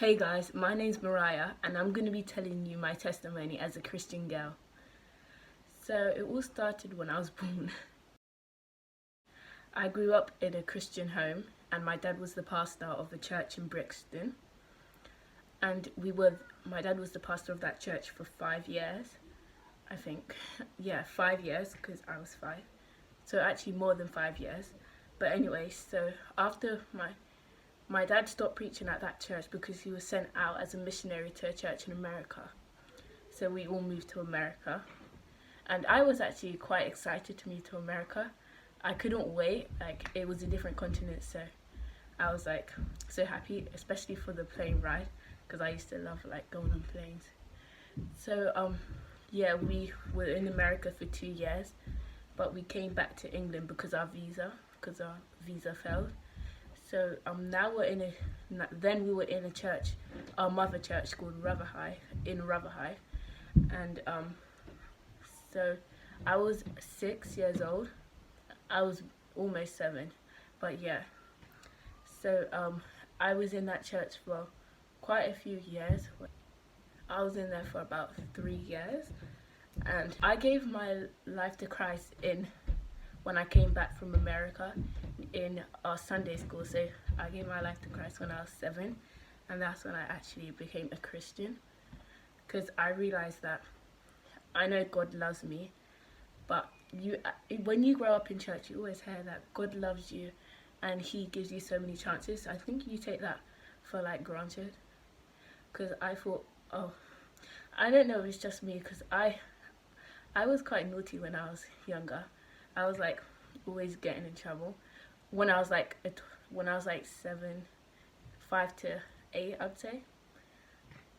Hey guys, my name's Mariah and I'm going to be telling you my testimony as a Christian girl. So it all started when I was born. I grew up in a Christian home and my dad was the pastor of a church in Brixton. And my dad was the pastor of that church for 5 years, I think. Yeah, 5 years because I was 5. So actually more than 5 years. But anyway, so after my dad stopped preaching at that church because he was sent out as a missionary to a church in America. So we all moved to America. And I was actually quite excited to move to America. I couldn't wait, like it was a different continent, so I was like so happy, especially for the plane ride, because I used to love like going on planes. So yeah, we were in America for 2 years, but we came back to England because our visa failed. So now then we were in a church, our mother church called Rotherhithe, and so I was 6 years old. I was almost 7, but yeah. So I was in that church for quite a few years. I was in there for about 3 years, and I gave my life to Christ when I came back from America in our Sunday school. So I gave my life to Christ when I was 7, and that's when I actually became a Christian, because I realized that I know God loves me, but when you grow up in church, you always hear that God loves you and he gives you so many chances. I think you take that for like granted, because I thought, oh, I don't know if it's just me, because I was quite naughty when I was younger. I was like always getting in trouble when I was like 7, 5 to 8, I'd say.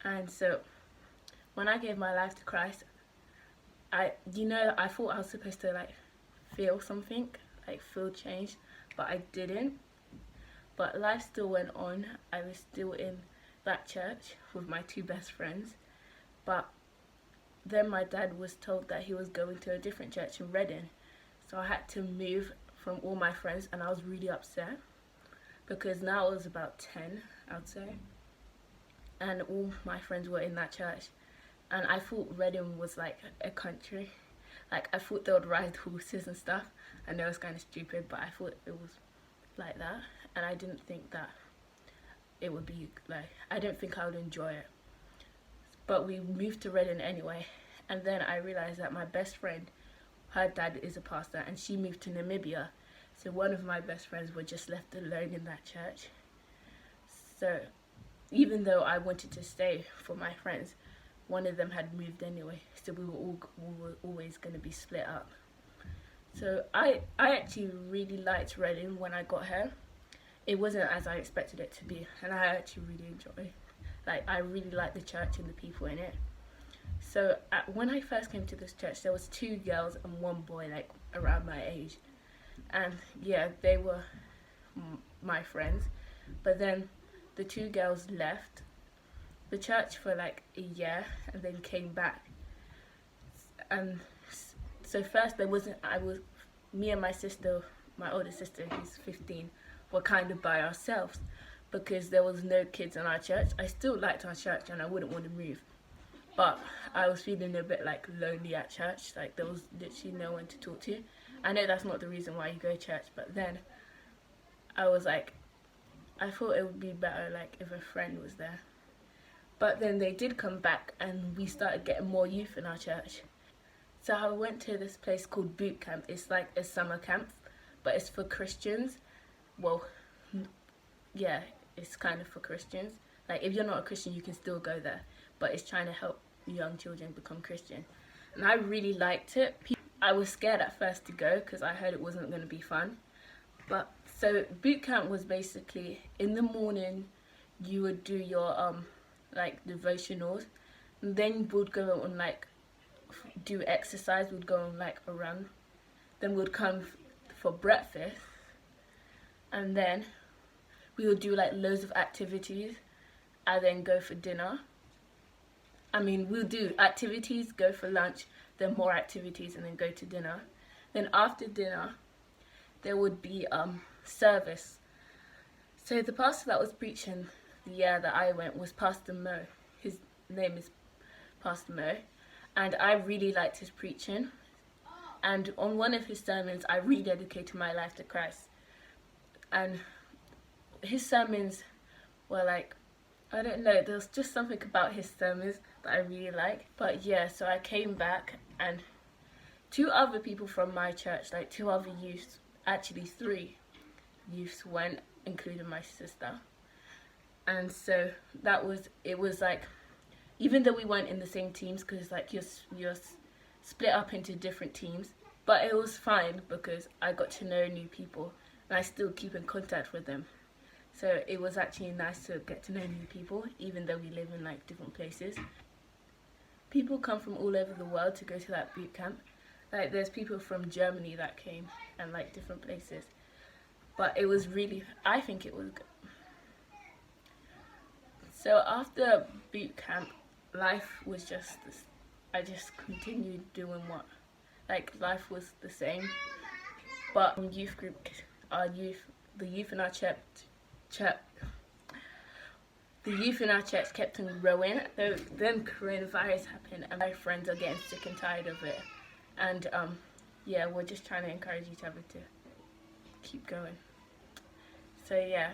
And so when I gave my life to Christ, I thought I was supposed to like feel something, like feel change, but I didn't. But life still went on. I was still in that church with my 2 best friends, but then my dad was told that he was going to a different church in Reading. So I had to move from all my friends, and I was really upset because now I was about 10, I'd say, and all my friends were in that church. And I thought Reading was like a country. Like I thought they would ride horses and stuff. I know it's kind of stupid, but I thought it was like that. And I didn't think that it would be like, I didn't think I would enjoy it. But we moved to Reading anyway. And then I realized that my best friend, her dad is a pastor, and she moved to Namibia. So one of my best friends were just left alone in that church. So even though I wanted to stay for my friends, one of them had moved anyway, so we were always going to be split up. So I actually really liked Reading when I got here. It wasn't as I expected it to be, and I actually really enjoyed it. Like I really liked the church and the people in it. So when I first came to this church, there was 2 girls and 1 boy, like around my age, and yeah, they were my friends. But then the 2 girls left the church for like a year and then came back. And so first me and my sister, my older sister who's 15, were kind of by ourselves because there was no kids in our church. I still liked our church and I wouldn't want to move, but I was feeling a bit like lonely at church. Like there was literally no one to talk to. I know that's not the reason why you go to church, but then I was like, I thought it would be better like if a friend was there. But then they did come back and we started getting more youth in our church. So I went to this place called boot camp. It's like a summer camp, but it's for Christians. Well, yeah, it's kind of for Christians. Like if you're not a Christian, you can still go there, but it's trying to help young children become Christian. And I really liked it. I was scared at first to go because I heard it wasn't going to be fun. But so boot camp was basically in the morning you would do your like devotionals, and then we'd go on like do exercise, we'd go on like a run, then we'd come for breakfast, and then we would do like loads of activities and then go for dinner. I mean, we'll do activities, go for lunch, then more activities, and then go to dinner. Then after dinner there would be service. So the pastor that was preaching the year that I went was Pastor Mo. His name is Pastor Mo, and I really liked his preaching. And on one of his sermons, I rededicated my life to Christ. And his sermons were like, I don't know, there was just something about his sermons that I really liked. But yeah, so I came back, and 2 other people from my church, like 2 other youths, actually 3 youths went, including my sister. And so it was like, even though we weren't in the same teams, because like you're split up into different teams, but it was fine because I got to know new people and I still keep in contact with them. So it was actually nice to get to know new people, even though we live in like different places. People come from all over the world to go to that boot camp. Like there's people from Germany that came, and like different places. But it was really, I think it was good. So after boot camp, life was just this, I just continued doing what, like life was the same, but youth group, the youth in our church kept on growing. Then coronavirus happened, and my friends are getting sick and tired of it, and yeah, we're just trying to encourage each other to keep going. So yeah,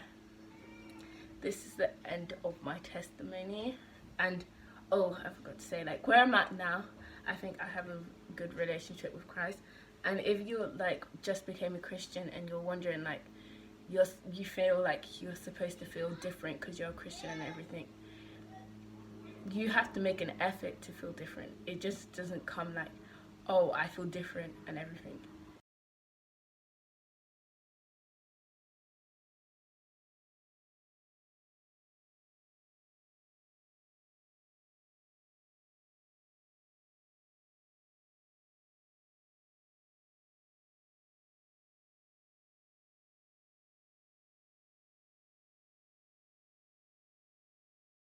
this is the end of my testimony. And oh, I forgot to say, like where I'm at now, I think I have a good relationship with Christ. And if you like just became a Christian and you're wondering like you feel like you're supposed to feel different because you're a Christian and everything, you have to make an effort to feel different. It just doesn't come like, oh, I feel different and everything.